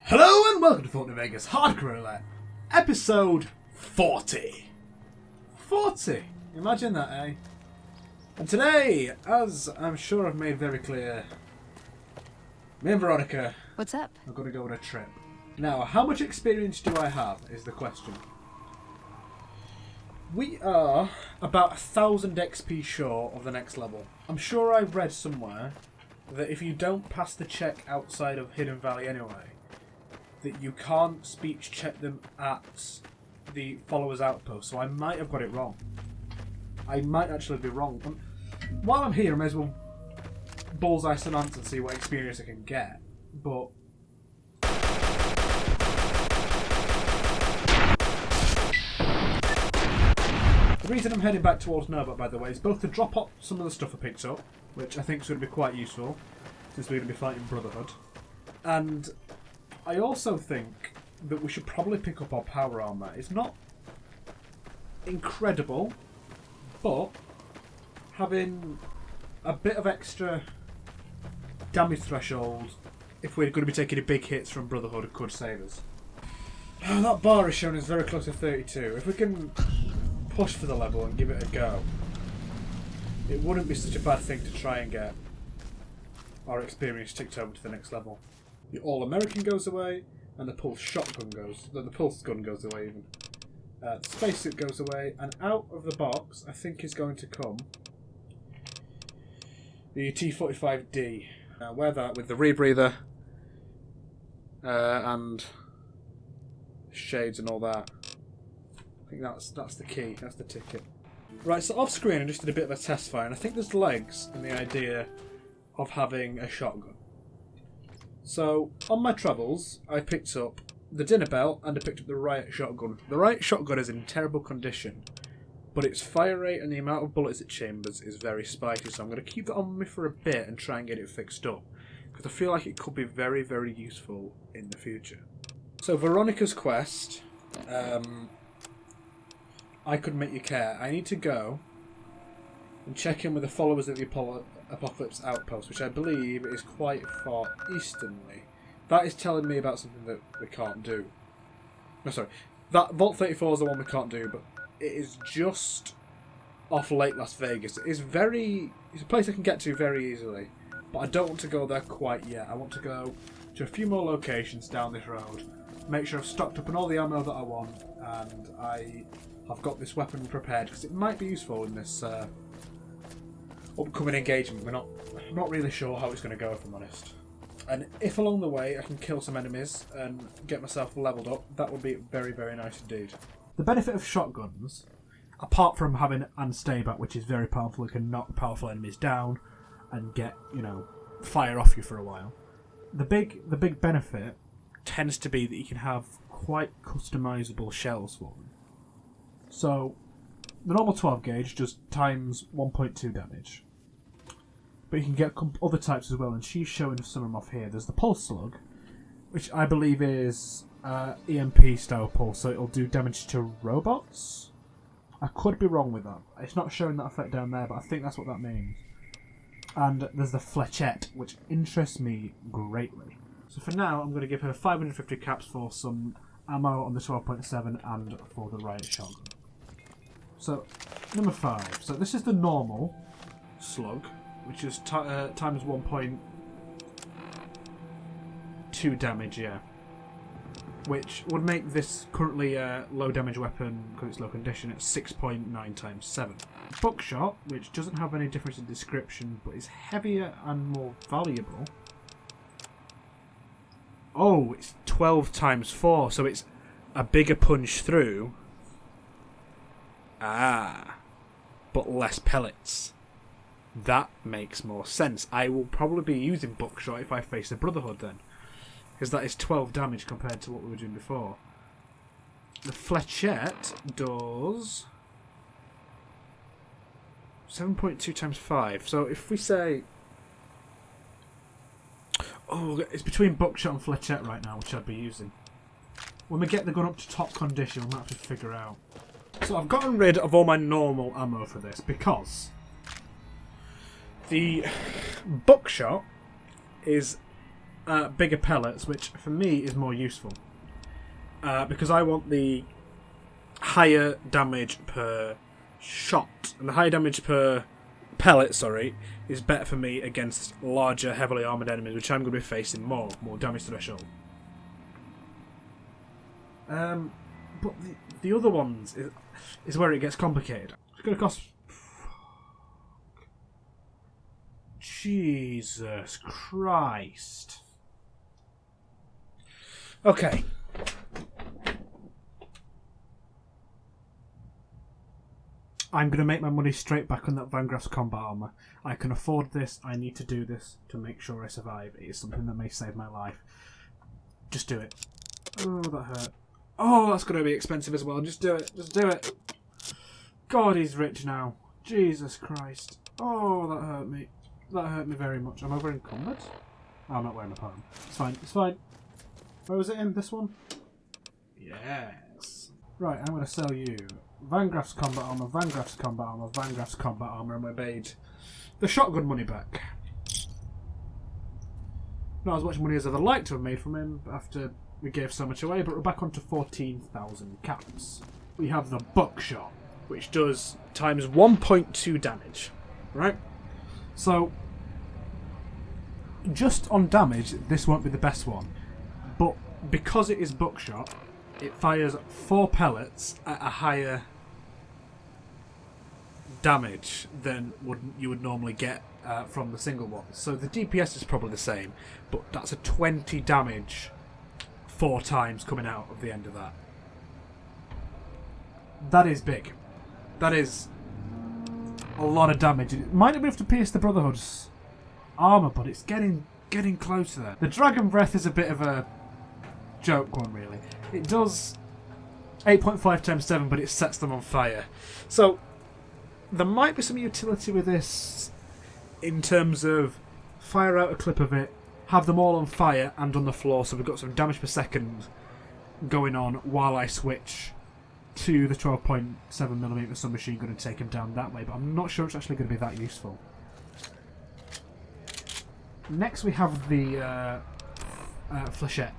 Hello and welcome to Fortnite Vegas Hardcore Roulette, episode 40. 40! Imagine that, eh? And today, as I'm sure I've made very clear, me and Veronica What's up? are going to go on a trip. Now, how much experience do I have is the question. We are about 1,000 XP short of the next level. I'm sure I read somewhere that if you don't pass the check outside of Hidden Valley anyway, that you can't speech check them at the followers outpost, so I might have got it wrong. I might actually be wrong. While I'm here, I may as well bullseye some answers and see what experience I can get, but the reason I'm heading back towards Nova, by the way, is both to drop off some of the stuff I picked up, which I think is going to be quite useful, since we're going to be fighting Brotherhood, and I also think that we should probably pick up our power armor. It's not incredible, but having a bit of extra damage threshold, if we're going to be taking big hits from Brotherhood, could save us. Oh, that bar is showing us very close to 32. If we can push for the level and give it a go, it wouldn't be such a bad thing to try and get our experience ticked over to the next level. The All-American goes away, and the Pulse Shotgun goes... The Pulse Gun goes away, even. The Spacesuit goes away, and out of the box, I think is going to come the T-45D. Wear that with the rebreather, and shades and all that. I think that's the key, that's the ticket. Right, so off screen I just did a bit of a test fire, and I think there's legs in the idea of having a shotgun. So, on my travels, I picked up the dinner bell and I picked up the riot shotgun. The riot shotgun is in terrible condition, but its fire rate and the amount of bullets it chambers is very spiky, so I'm going to keep that on me for a bit and try and get it fixed up, because I feel like it could be very, very useful in the future. So, Veronica's quest, I could make you care. I need to go and check in with the followers of the Apocalypse Outpost, which I believe is quite far easternly. That is telling me about something that we can't do. No, sorry. That Vault 34 is the one we can't do, but it is just off Lake Las Vegas. It's a place I can get to very easily, but I don't want to go there quite yet. I want to go to a few more locations down this road, make sure I've stocked up on all the ammo that I want, and I've got this weapon prepared, because it might be useful in this upcoming engagement. I'm not really sure how it's going to go, if I'm honest. And if along the way I can kill some enemies and get myself leveled up, that would be very, very nice indeed. The benefit of shotguns, apart from having an stayback, which is very powerful, it can knock powerful enemies down and get, fire off you for a while. The big benefit tends to be that you can have quite customizable shells for them. So the normal 12 gauge just times 1.2 damage. But you can get other types as well, and she's showing some of them off here. There's the Pulse Slug, which I believe is EMP style pulse, so it'll do damage to robots. I could be wrong with that. It's not showing that effect down there, but I think that's what that means. And there's the Flechette, which interests me greatly. So for now, I'm going to give her 550 caps for some ammo on the 12.7 and for the riot shotgun. So, number 5. So this is the normal slug, which is times 1.2 damage, yeah. Which would make this currently a low damage weapon, because it's low condition, at 6.9 times 7. Buckshot, which doesn't have any difference in description, but is heavier and more valuable. Oh, it's 12 times 4, so it's a bigger punch through. But less pellets. That makes more sense. I will probably be using Buckshot if I face the Brotherhood then, because that is 12 damage compared to what we were doing before. The Flechette does 7.2 times 5. So if we say... Oh, it's between Buckshot and Flechette right now, which I'd be using. When we get the gun up to top condition, we'll have to figure out. So I've gotten rid of all my normal ammo for this, because the Buckshot is bigger pellets, which for me is more useful. Because I want the higher damage per shot. And the higher damage per pellet, is better for me against larger, heavily armoured enemies, which I'm going to be facing more damage threshold. But the other ones is where it gets complicated. It's going to cost... Jesus Christ. Okay. I'm going to make my money straight back on that Van Graff's combat armour. I can afford this. I need to do this to make sure I survive. It is something that may save my life. Just do it. Oh, that hurt. Oh, that's going to be expensive as well. Just do it. Just do it. God, he's rich now. Jesus Christ. Oh, that hurt me. That hurt me very much. Am I wearing combat? Oh, I'm not wearing a palm. It's fine. It's fine. Where was it in? This one? Yes. Right, I'm going to sell you Van Graff's combat armour, Van Graff's combat armour, Van Graff's combat armour, and we made the shotgun money back. Not as much money as I'd like to have made from him after we gave so much away, but we're back onto 14,000 caps. We have the buckshot, which does times 1.2 damage, right? So, just on damage, this won't be the best one, but because it is buckshot, it fires 4 pellets at a higher damage than you would normally get from the single one. So the DPS is probably the same, but that's a 20 damage 4 times coming out of the end of that. That is big. That is a lot of damage. It might not be able to pierce the Brotherhood's armour, but it's getting close to that. The Dragon Breath is a bit of a joke one, really. It does 8.5 times 7, but it sets them on fire. So there might be some utility with this in terms of fire out a clip of it, have them all on fire and on the floor, so we've got some damage per second going on while I switch to the 12.7mm submachine gun and take him down that way, but I'm not sure it's actually going to be that useful. Next we have the Felicia.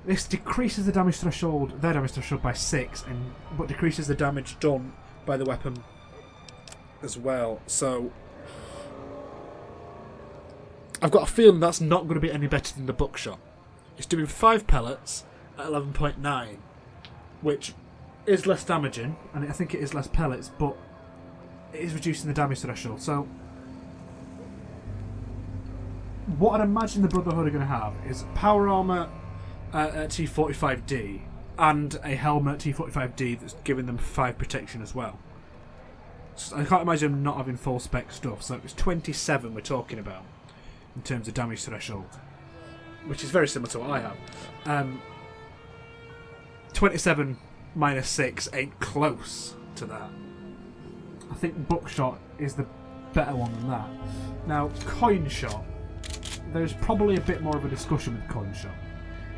This decreases the damage threshold, their damage threshold by 6, but decreases the damage done by the weapon as well. So I've got a feeling that's not going to be any better than the buckshot. It's doing 5 pellets at 11.9, which is less damaging, and I think it is less pellets, but it is reducing the damage threshold. So what I'd imagine the Brotherhood are going to have is power armour at T45D and a helmet T45D that's giving them 5 protection as well. So I can't imagine them not having full spec stuff, so it's 27 we're talking about in terms of damage threshold, which is very similar to what I have. 27 minus 6 ain't close to that. I think buckshot is the better one than that. Now, coin shot, there's probably a bit more of a discussion with coin shot,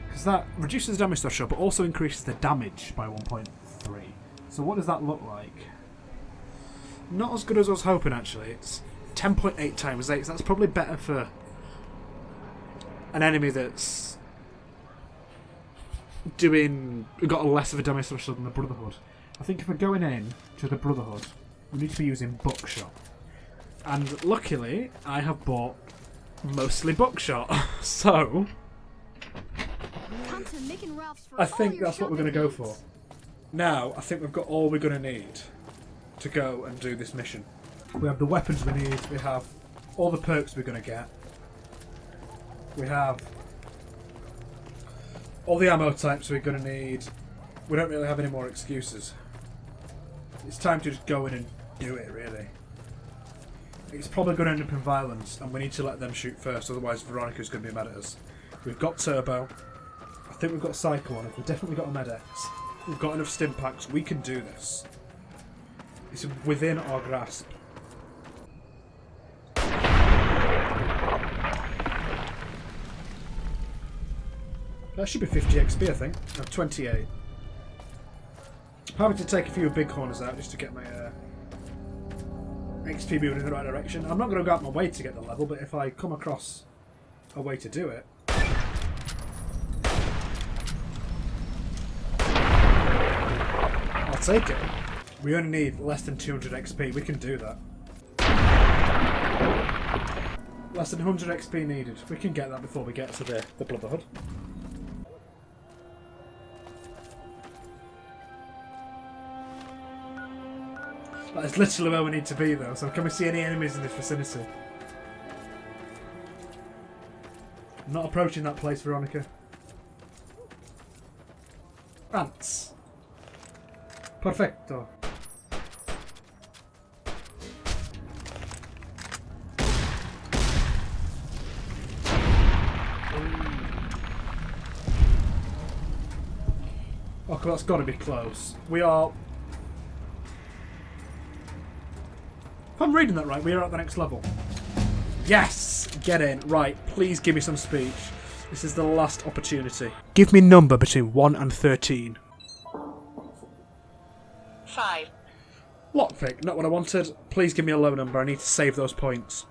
because that reduces the damage threshold but also increases the damage by 1.3. So what does that look like? Not as good as I was hoping, actually. It's 10.8 times 8, so that's probably better for an enemy that's got a less of a damage threshold than the Brotherhood. I think if we're going in to the Brotherhood, we need to be using buckshot. And luckily, I have bought mostly buckshot, so I think that's what we're going to go for. Now, I think we've got all we're going to need to go and do this mission. We have the weapons we need, we have all the perks we're going to get, we have all the ammo types we're going to need. We don't really have any more excuses. It's time to just go in and do it, really. It's probably going to end up in violence, and we need to let them shoot first, otherwise Veronica's going to be mad at us. We've got Turbo. I think we've got Cycle on it. We've definitely got a Med-X. We've got enough stim packs. We can do this. It's within our grasp. That should be 50 XP, I think. No, 28. I'm happy to take a few big corners out just to get my XP moving in the right direction. I'm not going to go out my way to get the level, but if I come across a way to do it, take it. We only need less than 200 XP. We can do that. Less than 100 XP needed. We can get that before we get to the Brotherhood. That is literally where we need to be though, so can we see any enemies in this vicinity? I'm not approaching that place, Veronica. Ants. Perfecto. Okay, that's got to be close. We are... If I'm reading that right, we are at the next level. Yes! Get in. Right, please give me some speech. This is the last opportunity. Give me a number between 1 and 13. 5. Lockpick, not what I wanted. Please give me a low number. I need to save those points.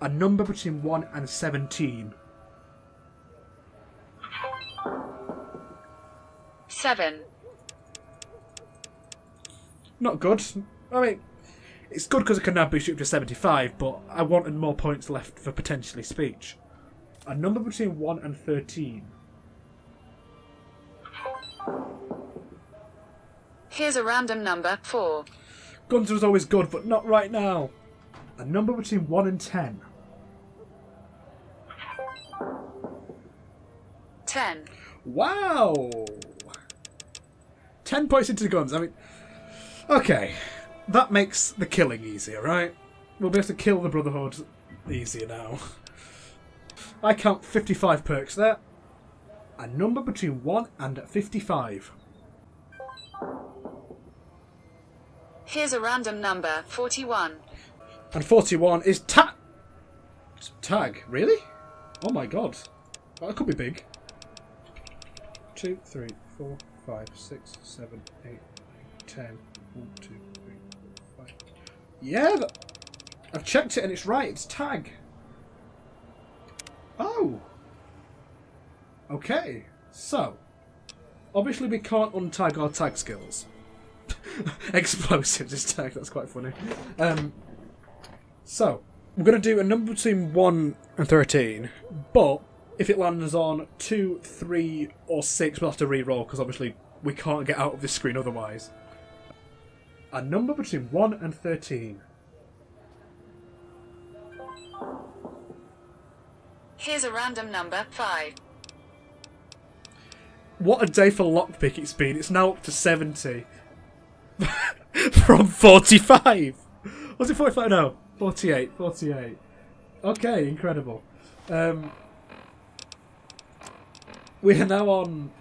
A number between 1 and 17. 7. Not good. I mean, it's good because I can now boost you up to 75, but I wanted more points left for potentially speech. A number between 1 and 13. Here's a random number, 4. Guns was always good, but not right now. A number between 1 and 10. 10. Wow! 10 points into the guns. I mean, okay. That makes the killing easier, right? We'll be able to kill the Brotherhood easier now. I count 55 perks there. A number between 1 and 55. Here's a random number, 41. And 41 is tag. Really? Oh my god. Well, that could be big. 2, 3, 4, 5, 6, 7, 8, 9, 10. 1, 2, 3, 4, 5. Yeah, I've checked it and it's right. It's tag. Oh. Okay. So, obviously we can't untag our tag skills. Explosives is tag. That's quite funny. So, we're going to do a number between 1 and 13, but if it lands on 2, 3, or 6, we'll have to re-roll because obviously we can't get out of this screen otherwise. A number between 1 and 13. Here's a random number, 5. What a day for lockpick it's been. It's now up to 70. From 45. Was it 45? No. 48. 48. Okay, incredible. We are now on,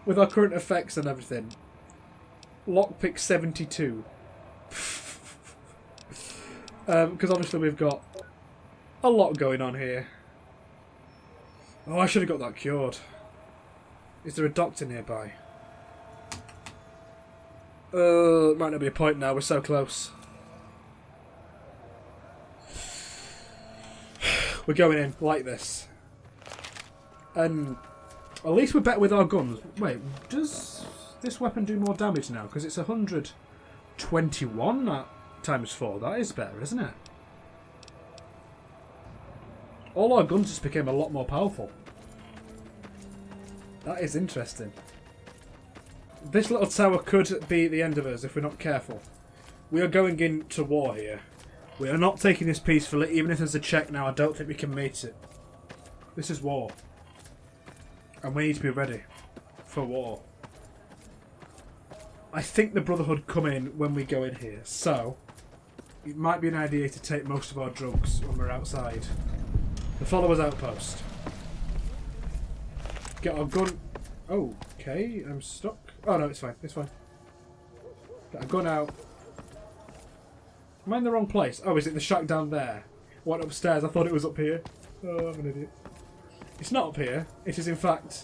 with our current effects and everything, lockpick 72. Because obviously we've got a lot going on here. Oh, I should have got that cured. Is there a doctor nearby? It might not be a point now, we're so close. We're going in like this. And at least we're better with our guns. Wait, does this weapon do more damage now? Because it's 121 times 4. That is better, isn't it? All our guns just became a lot more powerful. That is interesting. This little tower could be the end of us if we're not careful. We are going into war here. We are not taking this peacefully. Even if there's a check now, I don't think we can meet it. This is war. And we need to be ready for war. I think the Brotherhood come in when we go in here. So, it might be an idea to take most of our drugs when we're outside. The Followers Outpost. Get our gun. Oh, okay, I'm stuck. Oh no, it's fine, it's fine. Get our gun out. Am I in the wrong place? Oh, is it the shack down there? What, upstairs? I thought it was up here. Oh, I'm an idiot. It's not up here. It is in fact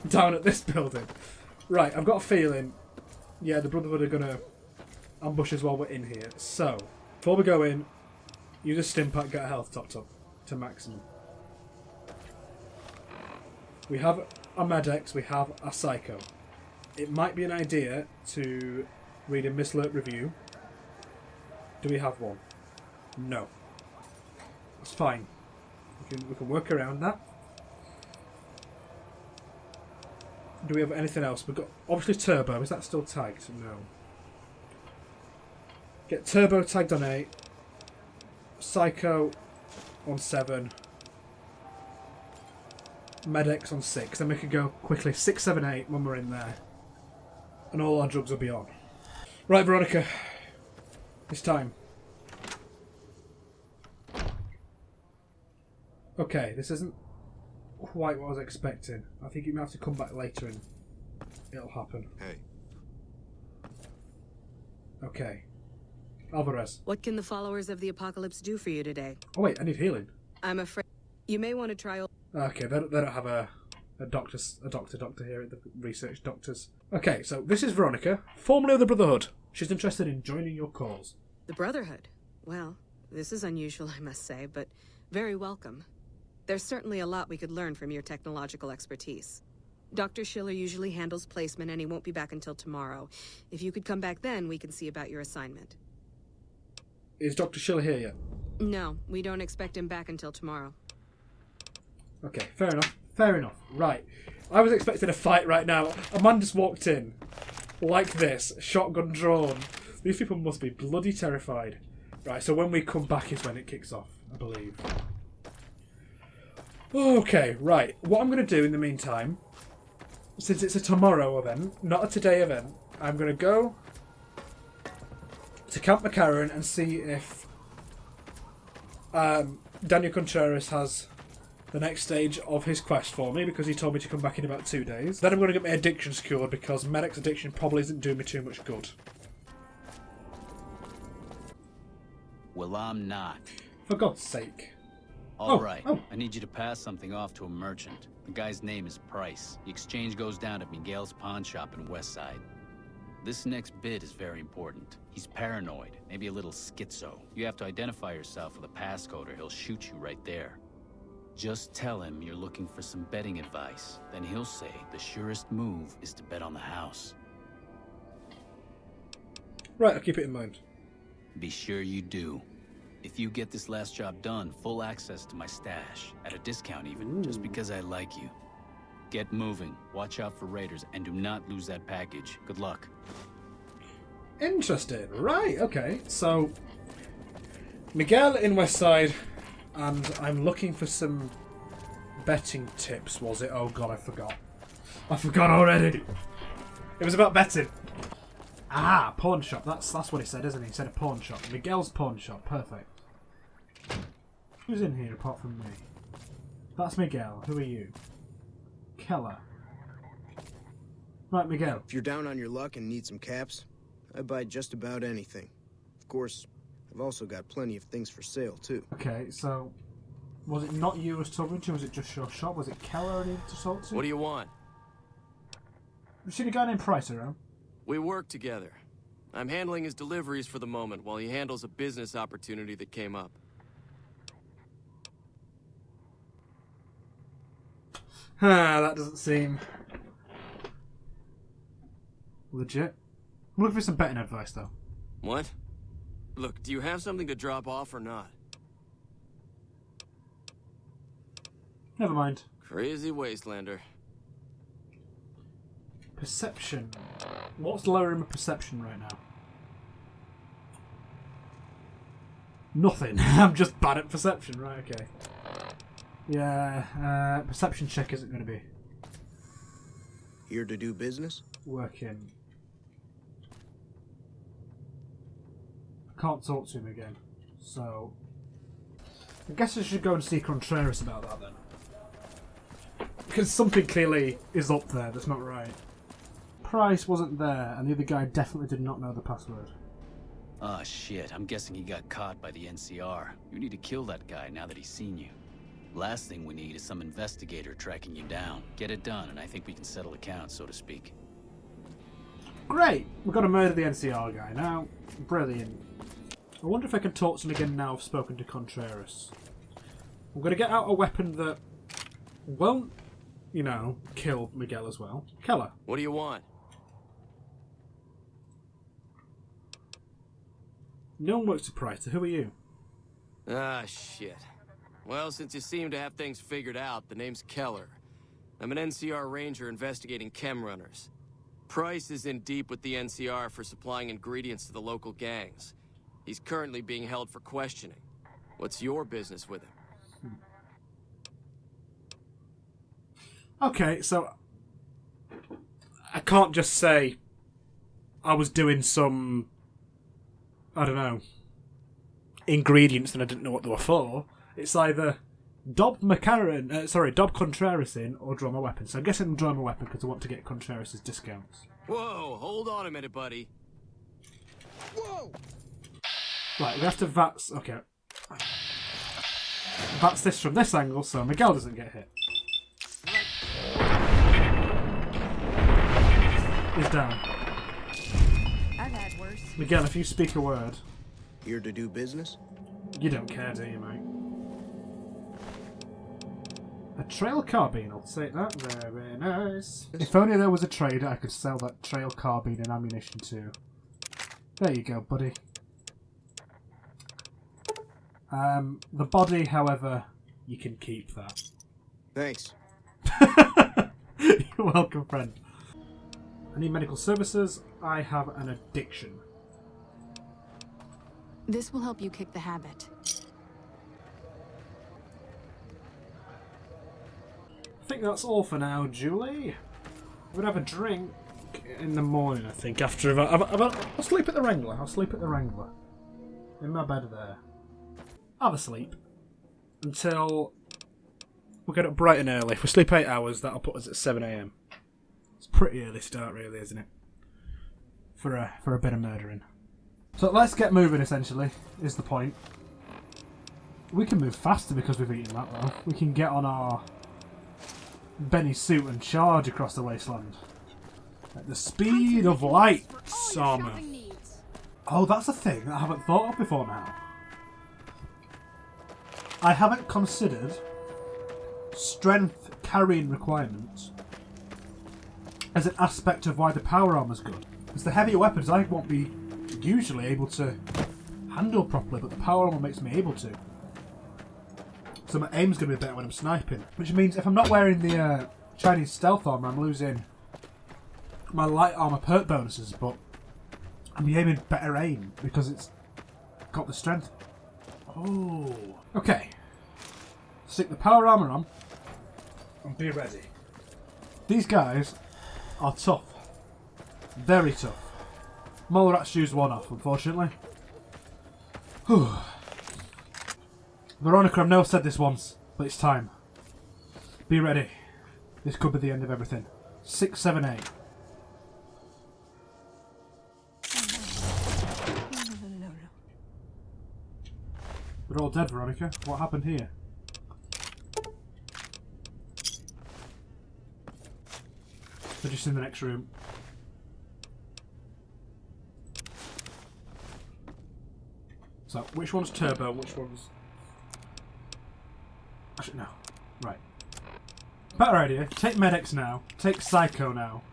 down at this building. Right, I've got a feeling. Yeah, the Brotherhood are gonna ambush us while we're in here. So, before we go in, use a stim pack, get a health topped up to maximum. We have a Medex, we have a Psycho. it might be an idea to read a mislurk review. Do we have one? No. That's fine. We can work around that. Do we have anything else? We've got obviously Turbo. Is that still tagged? No. Get Turbo tagged on 8. Psycho on 7. Medics on 6. Then we can go quickly 6, 7, 8 when we're in there. And all our drugs will be on. Right, Veronica. It's time. Okay, this isn't quite what I was expecting. I think you might have to come back later and it'll happen. Hey. Okay. Alvarez. What can the followers of the apocalypse do for you today? Oh wait, I need healing. I'm afraid you may want to try. Okay, they don't have a doctor here at the research doctors. Okay, so this is Veronica, formerly of the Brotherhood. She's interested in joining your cause. The Brotherhood. Well, this is unusual, I must say, but very welcome. There's certainly a lot we could learn from your technological expertise. Dr. Schiller usually handles placement, and he won't be back until tomorrow. If you could come back then, we can see about your assignment. Is Dr. Schiller here yet? No, we don't expect him back until tomorrow. Okay, fair enough. Fair enough. Right. I was expecting a fight right now. A man just walked in. Like this. Shotgun drawn. These people must be bloody terrified. Right, so when we come back is when it kicks off, I believe. Okay, right. What I'm going to do in the meantime, since it's a tomorrow event, not a today event, I'm going to go to Camp McCarran and see if Daniel Contreras has the next stage of his quest for me, because he told me to come back in about 2 days. Then I'm going to get my addiction cured, because Medic's addiction probably isn't doing me too much good. Well, I'm not. For God's sake. All right. I need you to pass something off to a merchant. The guy's name is Price. The exchange goes down at Miguel's pawn shop in U.S.A. This next bit is very important. He's paranoid, maybe a little schizo. You have to identify yourself with a passcode or he'll shoot you right there. Just tell him you're looking for some betting advice. Then he'll say the surest move is to bet on the house. Right, I'll keep it in mind. Be sure you do. If you get this last job done, full access to my stash. At a discount even, just because I like you. Get moving, watch out for raiders, and do not lose that package. Good luck. Interesting. Right, okay. So, Miguel in Westside, and I'm looking for some betting tips, was it? Oh god, I forgot. I forgot already. It was about betting. Ah, pawn shop. That's what he said, isn't he? He said a pawn shop. Miguel's pawn shop. Perfect. Who's in here apart from me? That's Miguel. Who are you? Keller. Right, Miguel. If you're down on your luck and need some caps, I buy just about anything. Of course, I've also got plenty of things for sale, too. Okay, so was it not you I was talking to? Was it just your shop? Was it Keller I needed to talk to? What do you want? You seen a guy named Price around? We work together. I'm handling his deliveries for the moment while he handles a business opportunity that came up. That doesn't seem legit. I'm looking for some betting advice, though. What? Look, do you have something to drop off or not? Never mind. Crazy wastelander. Perception. What's lowering my perception right now? Nothing. I'm just bad at perception. Right, okay. Yeah, perception check isn't going to be Here to do business? working. I can't talk to him again. So, I guess I should go and see Contreras about that then. Because something clearly is up there that's not right. Price wasn't there, and the other guy definitely did not know the password. Ah, shit. I'm guessing he got caught by the NCR. You need to kill that guy now that he's seen you. Last thing we need is some investigator tracking you down. Get it done, and I think we can settle accounts, so to speak. Great! We've got to murder the NCR guy now. Brilliant. I wonder if I can talk to him again now I've spoken to Contreras. I'm going to get out a weapon that won't, you know, kill Miguel as well. Keller. What do you want? No one works at Price, so who are you? Ah, shit. Well, since you seem to have things figured out, the name's Keller. I'm an NCR ranger investigating chem runners. Price is in deep with the NCR for supplying ingredients to the local gangs. He's currently being held for questioning. What's your business with him? Okay, so I can't just say I was doing some, I don't know, ingredients and I didn't know what they were for. It's either Dob Contreras in or draw my weapon. So I'm guessing I'm drawing my weapon because I want to get Contreras' discounts. Whoa, hold on a minute, buddy. Whoa! Right, we have to VATS. Okay. VATS this from this angle so Miguel doesn't get hit. He's down. I've had worse. Miguel, if you speak a word. Here to do business? You don't care, do you, mate? A trail carbine, I'll take that. Very nice. If only there was a trader I could sell that trail carbine and ammunition to. There you go, buddy. The body, however, you can keep that. Thanks. You're welcome, friend. I need medical services. I have an addiction. This will help you kick the habit. I think that's all for now, Julie. We'll have a drink in the morning, I think, after I'll sleep at the Wrangler. I'll sleep at the Wrangler. In my bed there. Have a sleep. Until we'll get up bright and early. If we sleep 8 hours, that'll put us at 7 AM. It's pretty early start, really, isn't it? For a bit of murdering. So let's get moving, essentially, is the point. We can move faster because we've eaten that, though. We can get on our Benny suit and charge across the wasteland. At the speed of light, Sama. Oh, that's a thing that I haven't thought of before now. I haven't considered strength carrying requirements as an aspect of why the power armor's good. Because the heavier weapons I won't be usually able to handle properly, but the power armor makes me able to. So my aim's going to be better when I'm sniping. Which means if I'm not wearing the Chinese stealth armor, I'm losing my light armor perk bonuses, but I'm aiming better aim because it's got the strength. Oh. Okay. Stick the power armor on and be ready. These guys are tough. Very tough. Mallrat's used one off, unfortunately. Whew. Veronica, I've never said this once, but it's time. Be ready. This could be the end of everything. 6, 7, 8. No. They're all dead, Veronica. What happened here? They're just in the next room. So, which one's Turbo? Which one's... Actually, no. Right. Better idea. Take Medics now. Take Psycho now.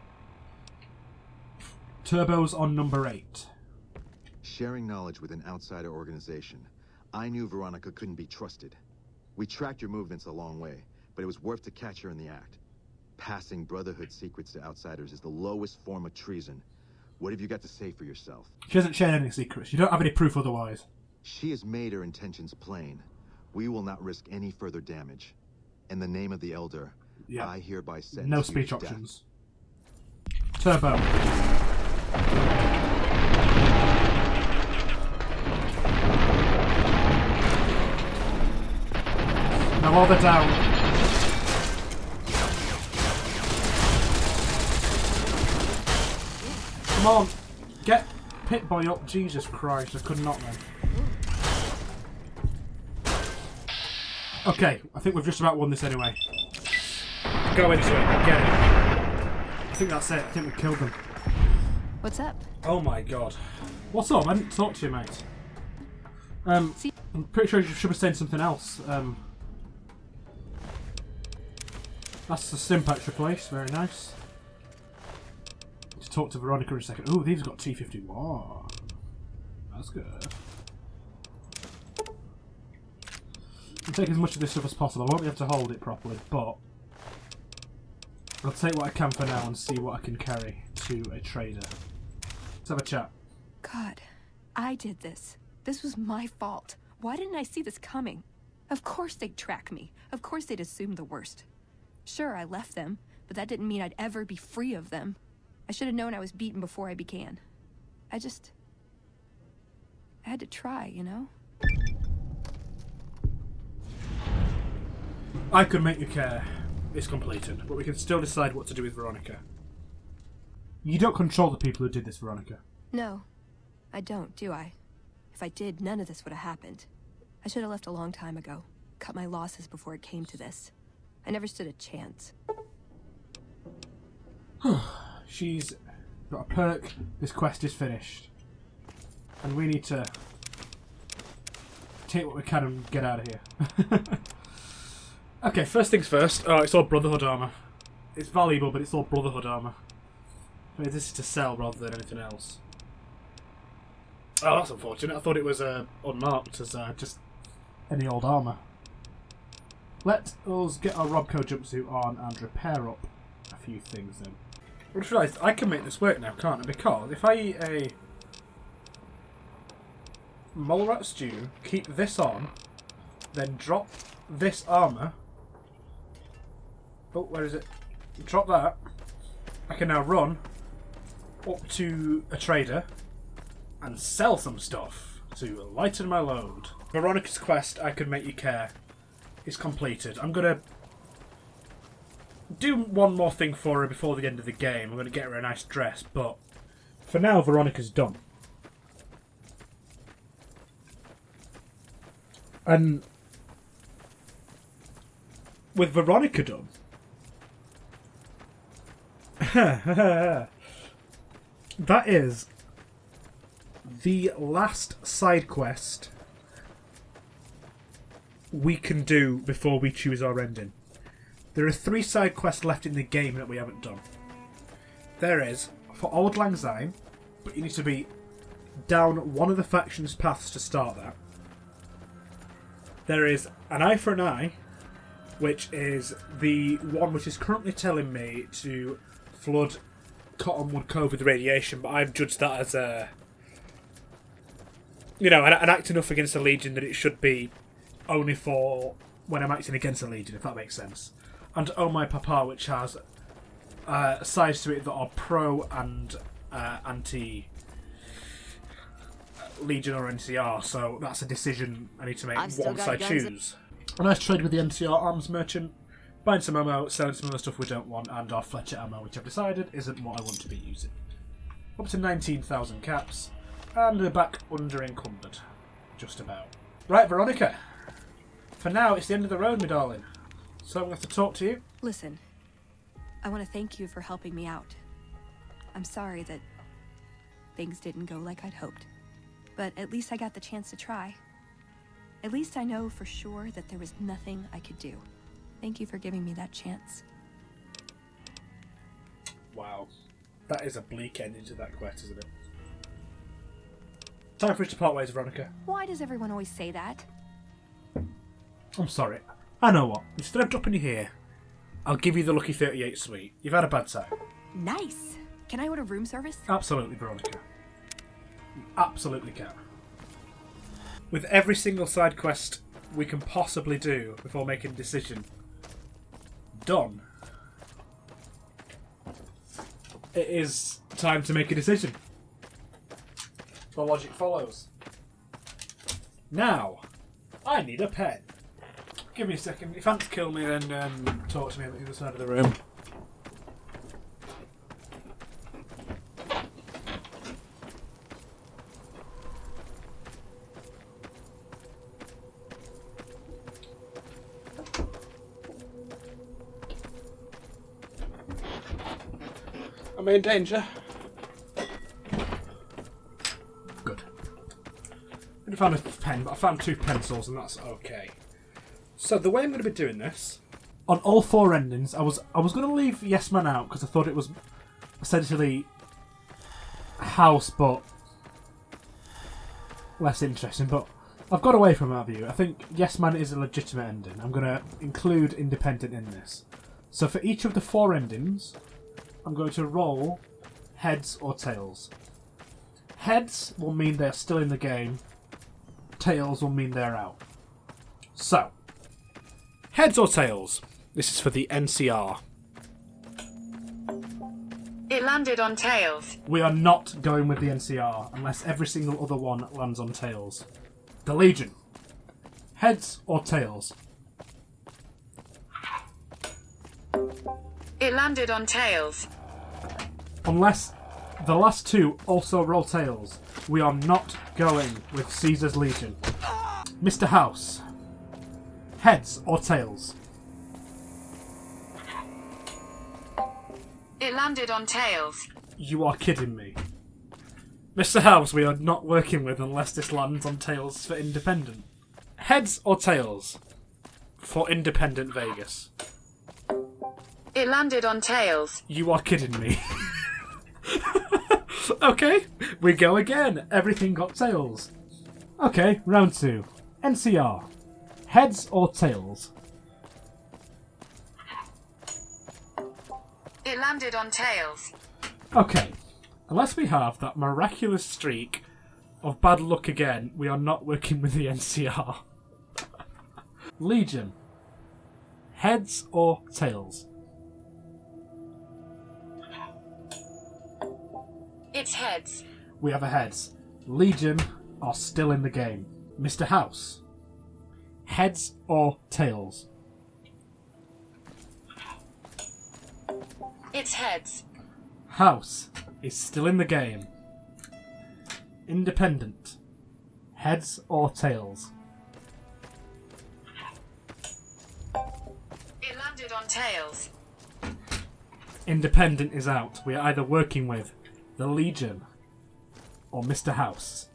Turbo's on number 8. Sharing knowledge with an outsider organization. I knew Veronica couldn't be trusted. We tracked your movements a long way, but it was worth to catch her in the act. Passing Brotherhood secrets to outsiders is the lowest form of treason. What have you got to say for yourself? She hasn't shared any secrets. You don't have any proof otherwise. She has made her intentions plain. We will not risk any further damage. In the name of the Elder, Yeah. I hereby sentence No you speech to death. options. Turbo. Now while they're down. Come on. Get Pit-Boy up. Jesus Christ, I could not then. Okay, I think we've just about won this anyway. Go into it, get it. I think that's it. I think we killed them. What's up? Oh my god. What's up? I didn't talk to you, mate. I'm pretty sure you should have said something else. That's the Stimpax replace. Very nice. To talk to Veronica in a second. Ooh, these have got T-51. That's good. I'll take as much of this stuff as possible. I won't be able to hold it properly, but I'll take what I can for now and see what I can carry to a trader. Let's have a chat. God, I did this. This was my fault. Why didn't I see this coming? Of course they'd track me. Of course they'd assume the worst. Sure, I left them, but that didn't mean I'd ever be free of them. I should have known I was beaten before I began. I had to try, you know? I could make you care. It's completed, but we can still decide what to do with Veronica. You don't control the people who did this, Veronica. No, I don't, do I? If I did, none of this would have happened. I should have left a long time ago. Cut my losses before it came to this. I never stood a chance. She's got a perk. This quest is finished. And we need to take what we can and get out of here. Okay, first things first. Oh, it's all Brotherhood armour. It's valuable, but it's all Brotherhood armour. Maybe this is to sell rather than anything else. Oh, that's unfortunate. I thought it was unmarked as just any old armour. Let us get our Robco jumpsuit on and repair up a few things then. I just realised I can make this work now, can't I? Because if I eat a mole rat stew, keep this on, then drop this armour. Oh, where is it? Drop that. I can now run up to a trader and sell some stuff to lighten my load. Veronica's quest, I Could Make You Care, is completed. I'm going to do one more thing for her before the end of the game. I'm going to get her a nice dress, but for now, Veronica's done. And with Veronica done, that is the last side quest we can do before we choose our ending. There are 3 side quests left in the game that we haven't done. There is for Old Lang Syne, but you need to be down one of the faction's paths to start that. There is An Eye for an Eye, which is the one which is currently telling me to flood Cottonwood Cove with radiation, but I've judged that as an act enough against the Legion that it should be only for when I'm acting against the Legion, if that makes sense. And Oh My Papa, which has sides to it that are pro and anti Legion or NCR, so that's a decision I need to make once I choose. A nice trade with the NCR arms merchant, buying some ammo, selling some other stuff we don't want, and our Fletcher ammo, which I've decided isn't what I want to be using. Up to 19,000 caps, and we're back under encumbered. Just about. Right, Veronica. For now, it's the end of the road, my darling. So I'm going to have to talk to you. Listen, I want to thank you for helping me out. I'm sorry that things didn't go like I'd hoped, but at least I got the chance to try. At least I know for sure that there was nothing I could do. Thank you for giving me that chance. Wow. That is a bleak ending to that quest, isn't it? Time for us to part ways, Veronica. Why does everyone always say that? I'm sorry. I know what. Instead of dropping you here, I'll give you the Lucky 38 suite. You've had a bad time. Nice! Can I order room service? Absolutely, Veronica. You absolutely can. With every single side quest we can possibly do before making a decision done, it is time to make a decision. The logic follows. Now, I need a pen. Give me a second. If you fancy kill me, then talk to me at the other side of the room. Am I in danger? Good. I didn't find a pen, but I found 2 pencils, and that's okay. So the way I'm going to be doing this, on all 4 endings, I was going to leave Yes Man out because I thought it was essentially a house, but less interesting, but I've got away from that view. I think Yes Man is a legitimate ending. I'm going to include independent in this. So for each of the 4 endings, I'm going to roll heads or tails. Heads will mean they're still in the game. Tails will mean they're out. So, heads or tails? This is for the NCR. It landed on tails. We are not going with the NCR unless every single other one lands on tails. The Legion. Heads or tails? It landed on tails. Unless the last 2 also roll tails, we are not going with Caesar's Legion. Mr. House. Heads or tails? It landed on tails. You are kidding me. Mr. House, we are not working with unless this lands on tails for independent. Heads or tails for independent Vegas? It landed on tails. You are kidding me. Okay, we go again. Everything got tails. Okay, round 2. NCR. Heads or tails? It landed on tails. Okay, unless we have that miraculous streak of bad luck again, we are not working with the NCR. Legion. Heads or tails? It's heads. We have a heads. Legion are still in the game. Mr. House. Heads or tails? It's heads. House is still in the game. Independent. Heads or tails? It landed on tails. Independent is out. We are either working with the Legion or Mr. House.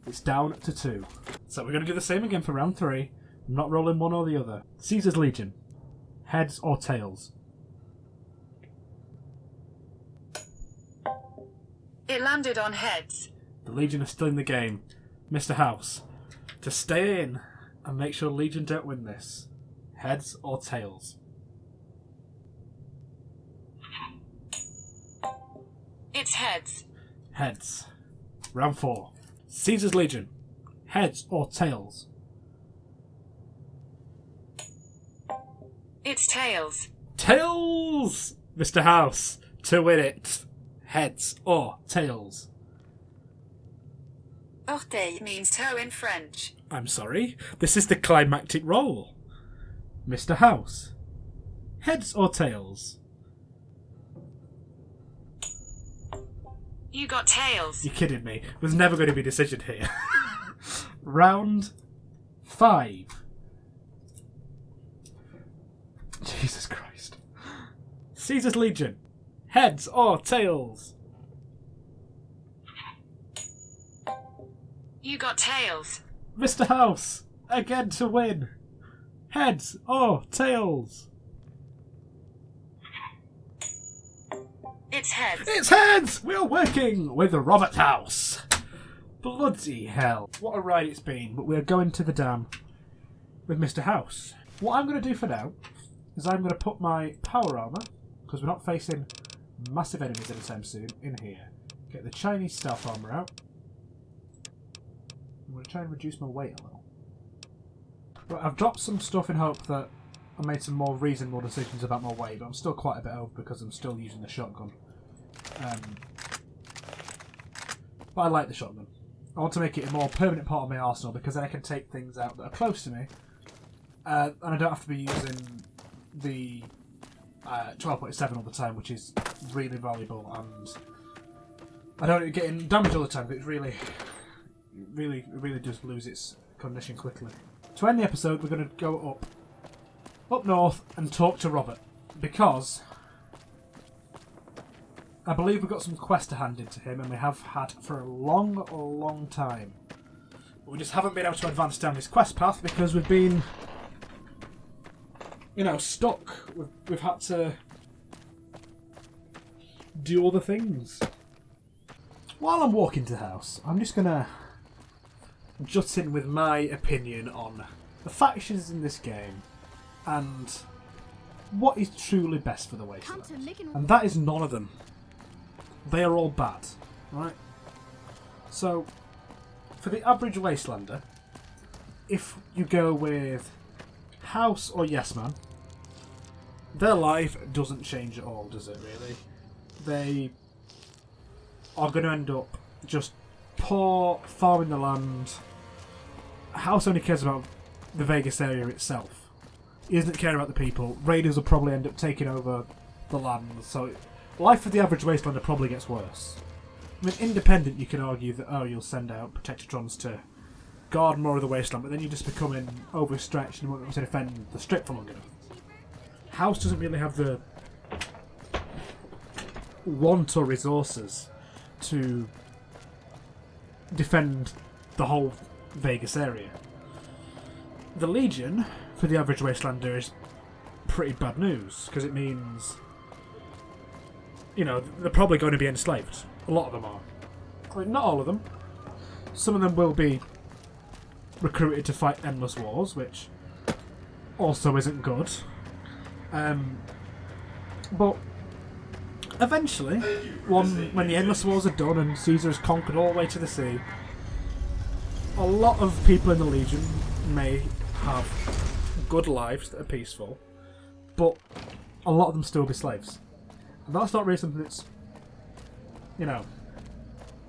It's down to 2. So we're going to do the same again for round 3. I'm not rolling one or the other. Caesar's Legion. Heads or tails? It landed on heads. The Legion are still in the game. Mr. House, to stay in and make sure Legion don't win this. Heads or tails? It's heads. Heads. Round 4. Caesar's Legion. Heads or tails? It's tails. Tails! Mr. House, to win it. Heads or tails? Orteil means toe in French. I'm sorry, this is the climactic roll. Mr. House. Heads or tails? You got tails. You're kidding me. There's never going to be a decision here. Round 5. Jesus Christ. Caesar's Legion. Heads or tails? You got tails. Mr. House. Again to win. Heads or tails? It's heads. It's heads! We are working with Robert House. Bloody hell. What a ride it's been, but we're going to the dam with Mr. House. What I'm going to do for now is I'm going to put my power armour, because we're not facing massive enemies anytime soon, in here. Get the Chinese stealth armour out. I'm going to try and reduce my weight a little. But I've dropped some stuff in hope that I made some more reasonable decisions about my weight, but I'm still quite a bit over because I'm still using the shotgun. But I like the shotgun. I want to make it a more permanent part of my arsenal because then I can take things out that are close to me, and I don't have to be using the 12.7 all the time, which is really valuable, and I don't get in damage all the time, but it really does lose its condition quickly. To end the episode, we're going to go up north and talk to Robert, because I believe we've got some quest to hand in to him, and we have had for a long time. But we just haven't been able to advance down this quest path because we've been, stuck. We've had to do other things. while I'm walking to the house, I'm just going to jut in with my opinion on the factions in this game and what is truly best for the Wasteland. And that is none of them. They are all bad, right? So, for the average Wastelander, if you go with House or Yes Man, their life doesn't change at all, does it really? They are going to end up just poor, farming the land. House only cares about the Vegas area itself. He doesn't care about the people. Raiders will probably end up taking over the land, so life for the average Wastelander probably gets worse. I mean, independent, you can argue that, oh, you'll send out Protectrons to guard more of the Wasteland, but then you're just becoming overstretched and won't be able to defend the Strip for long enough. House doesn't really have the want or resources to defend the whole Vegas area. The Legion, for the average Wastelander, is pretty bad news, because it means, you know, they're probably going to be enslaved. A lot of them are. I mean, not all of them. Some of them will be recruited to fight endless wars, which also isn't good. But eventually, when the endless wars are done and Caesar is conquered all the way to the sea, a lot of people in the Legion may have good lives that are peaceful, but a lot of them still be slaves. And that's not really something that's, you know,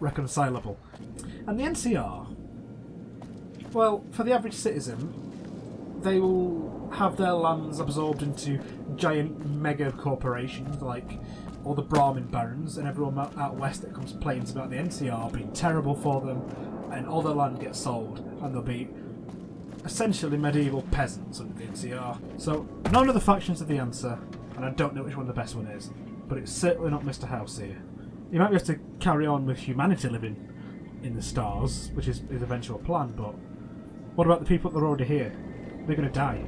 reconcilable. And the NCR, well, for the average citizen, they will have their lands absorbed into giant mega corporations like all the Brahmin barons and everyone out west that complains about the NCR being terrible for them, and all their land gets sold, and they'll be essentially medieval peasants under the NCR. So none of the factions are the answer, and I don't know which one the best one is, but it's certainly not Mr. House here. You might be able to carry on with humanity living in the stars, which is his eventual plan, but what about the people that are already here? They're going to die.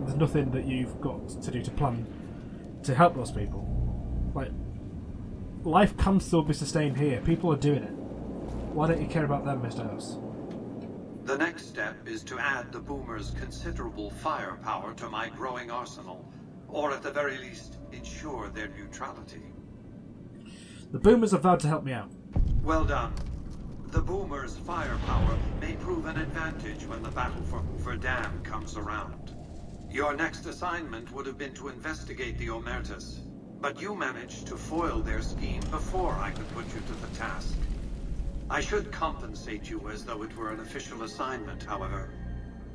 There's nothing that you've got to do to plan to help those people. Like, life can still be sustained here. People are doing it. Why don't you care about them, Mr. House? The next step is to add the Boomers' considerable firepower to my growing arsenal, or at the very least, ensure their neutrality. The Boomers have vowed to help me out. Well done. The Boomers' firepower may prove an advantage when the battle for Verdun comes around. Your next assignment would have been to investigate the Omertas, but you managed to foil their scheme before I could put you to the task. I should compensate you as though it were an official assignment, however.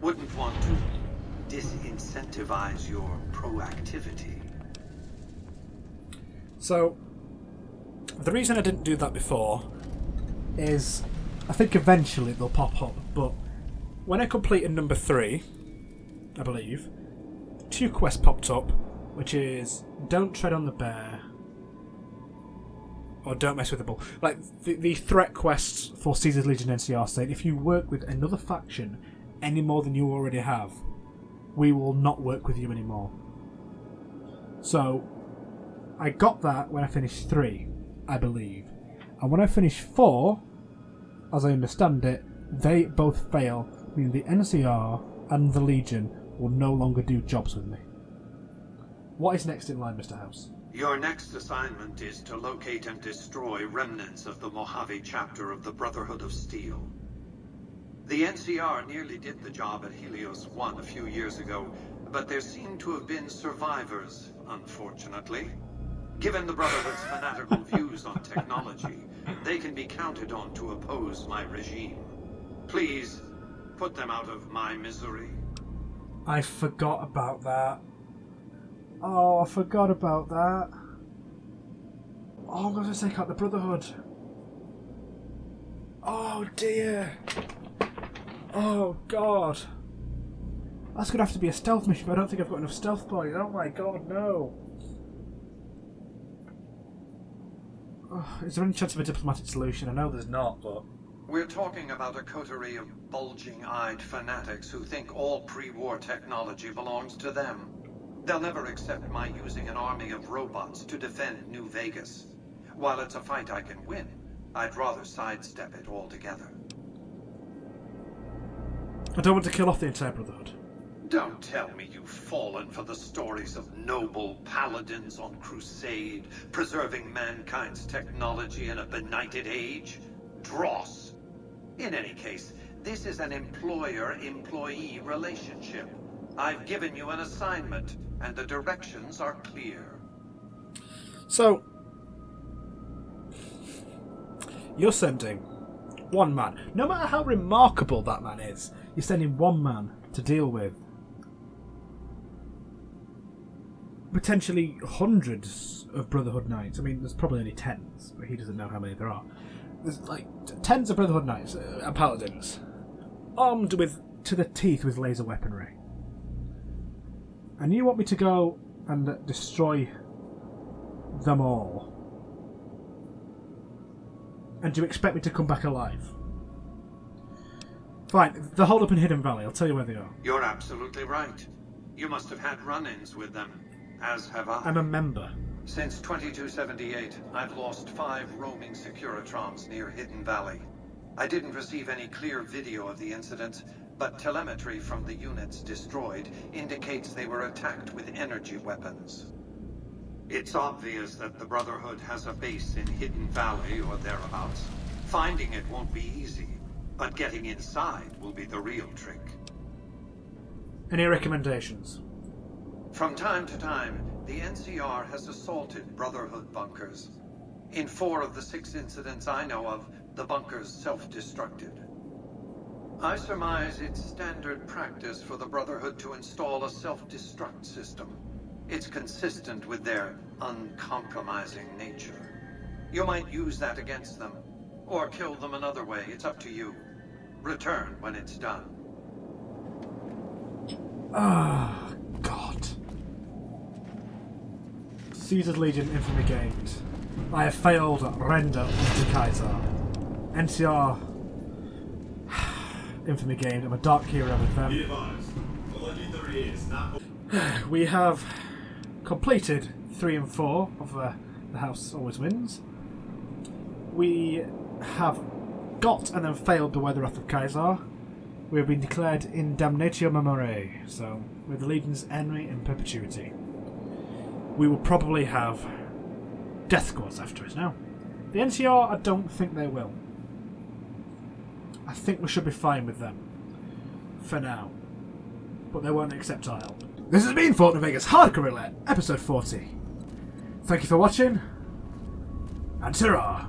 Wouldn't want to disincentivize your proactivity. So, the reason I didn't do that before is I think eventually they'll pop up, but when I completed number 3, I believe, 2 quests popped up, which is Don't Tread on the Bear or Don't Mess with the Bull. Like, the threat quests for Caesar's Legion NCR saying if you work with another faction any more than you already have, we will not work with you anymore. So, I got that when I finished 3, I believe. And when I finish 4, as I understand it, they both fail, meaning the NCR and the Legion will no longer do jobs with me. What is next in line, Mr. House? Your next assignment is to locate and destroy remnants of the Mojave chapter of the Brotherhood of Steel. The NCR nearly did the job at Helios 1 a few years ago, but there seem to have been survivors, unfortunately. Given the Brotherhood's fanatical views on technology, they can be counted on to oppose my regime. Please, put them out of my misery. I forgot about that. Oh, I forgot about that. Oh, I'm going to take out the Brotherhood. Oh, dear. Oh, God. That's going to have to be a stealth mission, but I don't think I've got enough stealth points. Oh, my God, no. Oh, is there any chance of a diplomatic solution? I know there's not, but... We're talking about a coterie of bulging-eyed fanatics who think all pre-war technology belongs to them. They'll never accept my using an army of robots to defend New Vegas. While it's a fight I can win, I'd rather sidestep it altogether. I don't want to kill off the entire Brotherhood. Don't tell me you've fallen for the stories of noble paladins on crusade, preserving mankind's technology in a benighted age. Dross. In any case, this is an employer-employee relationship. I've given you an assignment, and the directions are clear. So, you're sending one man. No matter how remarkable that man is, you're sending one man to deal with potentially hundreds of Brotherhood Knights. I mean, there's probably only tens, but he doesn't know how many there are. There's like tens of Brotherhood Knights and Paladins, armed with to the teeth with laser weaponry. And you want me to go and destroy them all? And do you expect me to come back alive? Fine, they're holed up in Hidden Valley. I'll tell you where they are. You're absolutely right. You must have had run-ins with them, as have I. I'm a member. Since 2278, I've lost 5 roaming Securitrons near Hidden Valley. I didn't receive any clear video of the incident, but telemetry from the units destroyed indicates they were attacked with energy weapons. It's obvious that the Brotherhood has a base in Hidden Valley or thereabouts. Finding it won't be easy, but getting inside will be the real trick. Any recommendations? From time to time, the NCR has assaulted Brotherhood bunkers. In 4 of the 6 incidents I know of, the bunkers self-destructed. I surmise it's standard practice for the Brotherhood to install a self-destruct system. It's consistent with their uncompromising nature. You might use that against them, or kill them another way. It's up to you. Return when it's done. Ah, God. Caesar's Legion infamy gained. I have failed at render to Kaiser. NCR infamy gained. I'm a dark hero with them. We have completed 3 and 4 of The House Always Wins. We have got and then failed the Weather Wrath of Kaiser. We have been declared in Damnatio Memoriae, so we're the Legion's enemy in perpetuity. We will probably have death squads after us now. The NCR, I don't think they will. I think we should be fine with them. For now. But they won't accept our help. This has been Fort Vegas Hardcore Roulette, episode 40. Thank you for watching, and ta-ra!